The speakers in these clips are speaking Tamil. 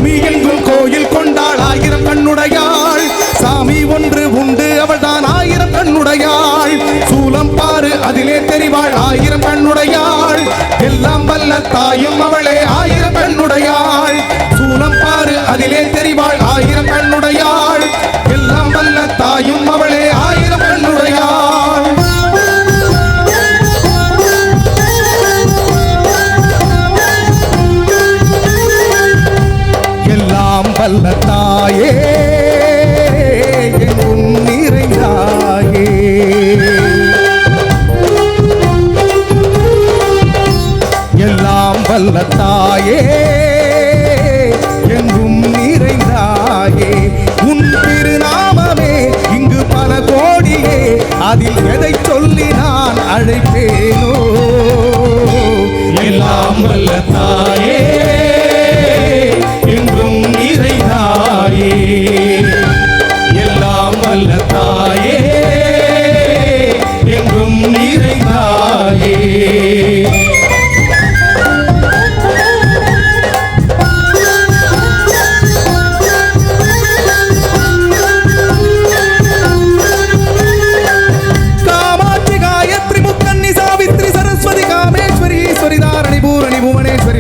பூமி எங்கும் கோயில் கொண்டாள் ஆயிரம் கண்ணுடையாள் சாமி ஒன்று உண்டு அவள் தான் ஆயிரம் கண்ணுடையாள் சூலம் பாரு அதிலே தெரிவாள் ஆயிரம் கண்ணுடையாள் எல்லாம் வல்ல தாயும் அவளே ஆயிரம் கண்ணுடையாள் சூலம் பாரு அதிலே தெரிவாள் ஆயிரம் கண்ணுடையாள் எல்லாம் வல்ல தாயும் அவளே ஆயிரம் கண்ணுடையாள் எல்லாம் வல்ல தாயே எங்கும் நிறைந்தாயே எல்லாம் வல்ல தாயே எங்கும் நிறைந்தாயே உன் திருநாமமே இங்கு பல கோடியே அதில் எதை சொல்லி நான் அழைப்பேனோ எல்லாம் வல்ல தாயே எங்கும் நிறைந்தாயே எல்லாம் வல்ல தாயே எங்கும் நிறைந்தாயே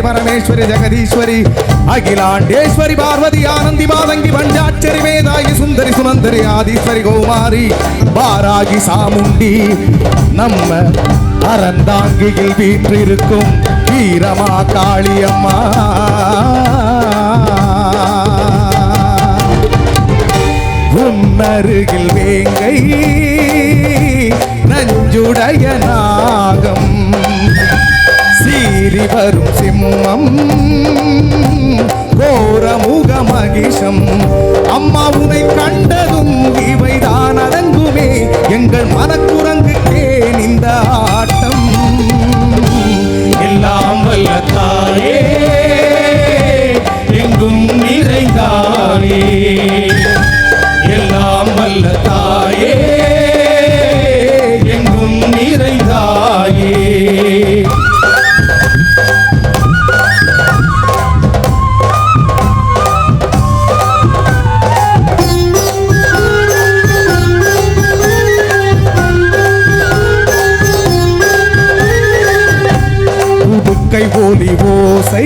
परमेश्वरी जगदीश्वरी अखिलांडेश्वरी पार्वती आनंदी मादंगी पंचाक्षरी वेदायी सुंदरी सुनंदरी आदिश्वरी कौमारी बारागी सामुंडी நம்ம அறந்தாங்கியில் வீற்றிருக்கும் வீரமா காளியம்மா உன்னருகில் வேங்கை நஞ்சுடைய நாகம் சீறி வரும் சிம்மம் கோரமுக மகிஷம் அம்மா உனை கண்டதும் இவைதான் அடங்குமே எங்கள் மனக்குரங்குக்கே இந்த ஆட்டம் எல்லாம் வல்ல தாயே எங்கும் நிறைந்தாயே எல்லாம் வல்ல தாயே எங்கும் நிறைந்தாயே கை ஒலி ஓசை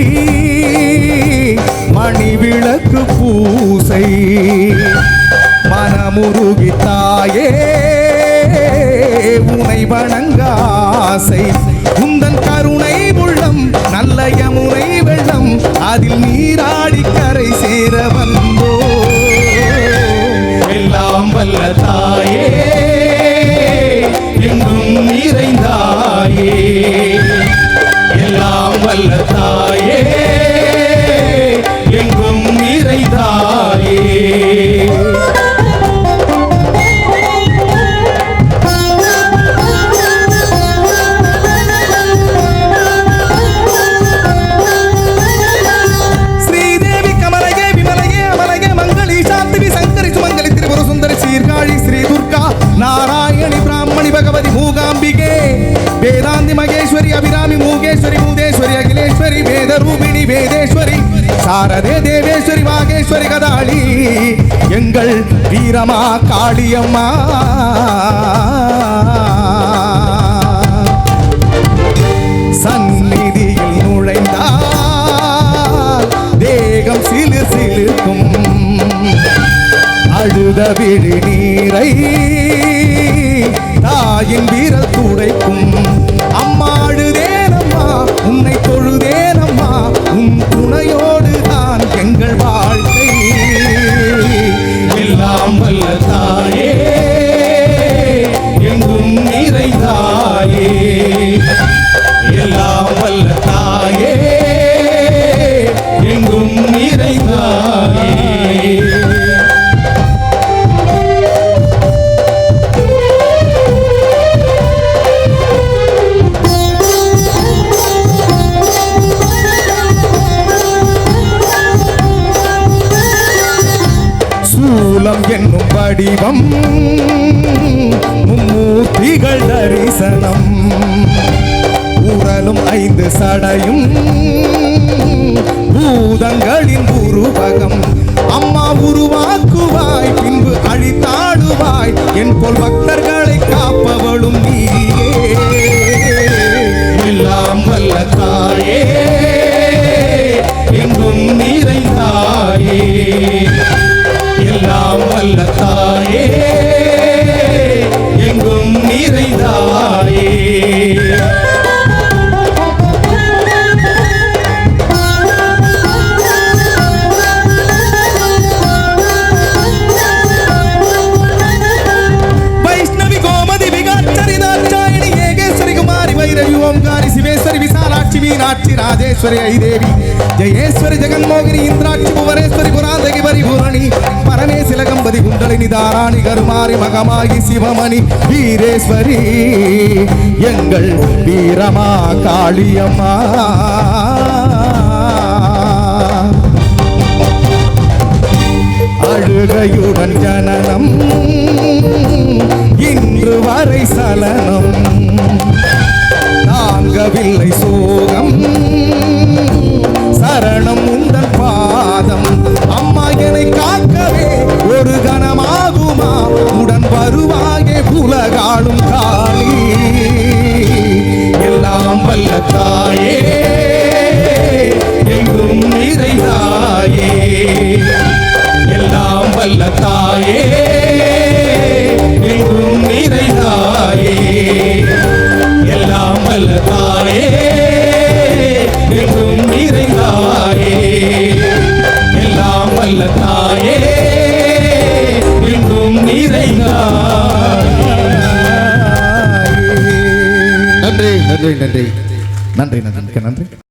மணி விளக்கு பூசை மனமுருகி தாயே உனை வணங்க ஆசை உந்தன் கருணை உள்ளம் நல்ல யமுனை வெள்ளம் அதில் நீராடி கரை சேர வந்தோ எல்லாம் வல்ல தாயே எங்கும் நிறைந்தாயே எல்லாம் வல்ல தாயே எங்கும் நிறைந்தாயே ஸ்ரீதேவி கமலயே விமலயே அமலயே மங்களி சாந்திவி சங்கரி சுமங்கலி திரிபுர சுந்தரி சீர்காழி ஸ்ரீ துர்கா நாராயணி பிராமணி பகவதி மூகாம்பிகே வேதாந்தி மகேஸ்வரி அபிராமி மூகேஸ்வரி மூதேஸ்வரி அகிலேஸ்வரி வேதரூபிணி வேதேஸ்வரி சாரதே தேவேஸ்வரி வாகேஸ்வரி கதாளி எங்கள் வீரமா காளியம்மா சந்நிதியில் நுழைந்தால் தேகம் சிலு சிலுக்கும் அழுத விழி நீரை தாயின் வீரல் துடைக்கும் அம்மா அழுதேனம்மா உன்னை தொழுதேனம்மா உன் துணையோடு தான் எங்கள் வாழ்க்கை எல்லாம் வல்ல தாயே எங்கும் நிறைந்தாயே எல்லாம் வல்ல தாயே எங்கும் நிறைந்தாயே சூலம் என்னும் வடிவம் மும்மூர்த்திகள் தரிசனம் உரலும் 5 சடையும் பூதங்களின் உருவகம் அம்மா உருவாக்குவாய் பின்பு அழித்தாடுவாய் என் போல் பக்தர்களை காப்பவளும் நீயே எல்லாம் வல்ல தாயே எங்கும் நிறைந்தாயே எல்லாம் வல்ல தாயே எங்கும் நிறைந்தாயே ओमकारी शिवेश्वरी विशालाक्षी मीनाक्षी राजेश्वरी आई देवी जयेश्वरी जगन्मोहिनी इंद्राक्षी भुवनेश्वरी पुरांदगी परिपूर्णी परमेशि लगंबदी कुंडलिनी दाराणी करुमारी मगमागी शिवमणि वीरेश्वरी எங்கள் வீரமா காளியம்மா அழுகையுடன் ஜனனம் இன்று வரை சலனம் தாங்கவில்லை சோகம் சரணம் உந்தன் பாதம் அம்மா என்னை காக்கவே ஒரு கணமாகுமா உடன் வருவாயே உலகாளும் காளி எல்லாம் வல்ல தாயே எங்கும் நிறைந்தாயே எல்லாம் வல்ல தாயே எங்கும் நிறைந்தாயே எல்லாம் வல்ல தாயே எங்கும் நிறைந்தாயே எல்லாம் வல்ல தாயே எங்கும் நிறைந்தாயே நன்றி நன்றி நன்றி நன்றி நன்றி நன்றி